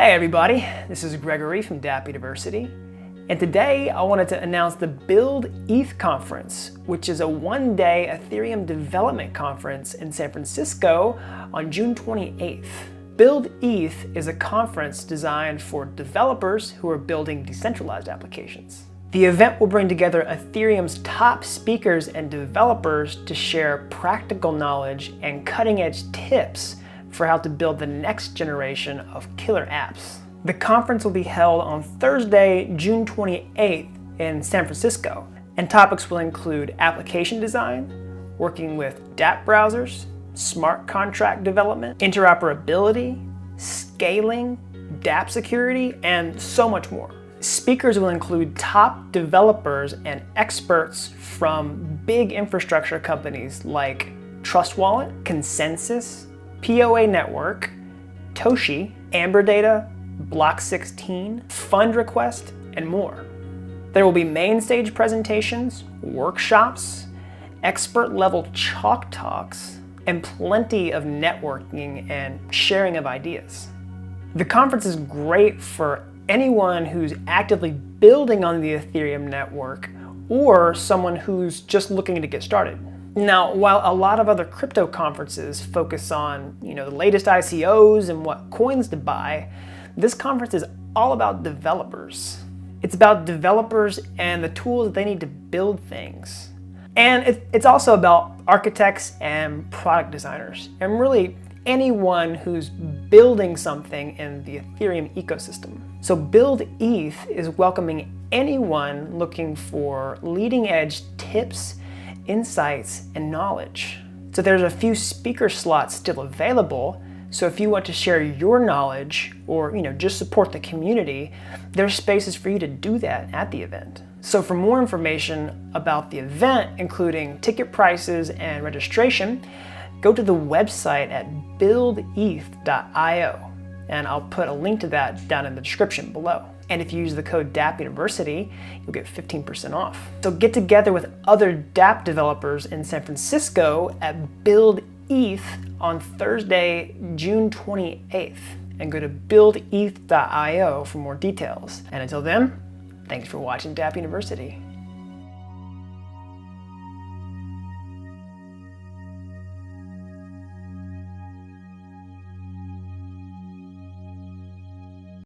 Hi everybody, this is Gregory from Dapp University, and today I wanted to announce the BuildETH conference, which is a one-day Ethereum development conference in San Francisco on June 28th. BuildETH is a conference designed for developers who are building decentralized applications. The event will bring together Ethereum's top speakers and developers to share practical knowledge and cutting-edge tips for how to build the next generation of killer apps. The conference will be held on Thursday, June 28th in San Francisco, and topics will include application design, working with Dapp browsers, smart contract development, interoperability, scaling, Dapp security, and so much more. Speakers will include top developers and experts from big infrastructure companies like Trust Wallet, Consensus, POA Network, Toshi, Amber Data, Block 16, Fund Request, and more. There will be main stage presentations, workshops, expert-level chalk talks, and plenty of networking and sharing of ideas. The conference is great for anyone who's actively building on the Ethereum network or someone who's just looking to get started. Now, while a lot of other crypto conferences focus on, the latest ICOs and what coins to buy, this conference is all about developers. It's about developers and the tools that they need to build things. And it's also about architects and product designers, and really anyone who's building something in the Ethereum ecosystem. So BuildETH is welcoming anyone looking for leading edge tips, insights, and knowledge. So there's a few speaker slots still available, so if you want to share your knowledge or just support the community, there's spaces for you to do that at the event. So for more information about the event, including ticket prices and registration, go to the website at buildeth.io, and I'll put a link to that down in the description below. And if you use the code Dapp University, you'll get 15% off. So get together with other Dapp developers in San Francisco at BuildETH on Thursday, June 28th, and go to buildeth.io for more details. And until then, thanks for watching Dapp University.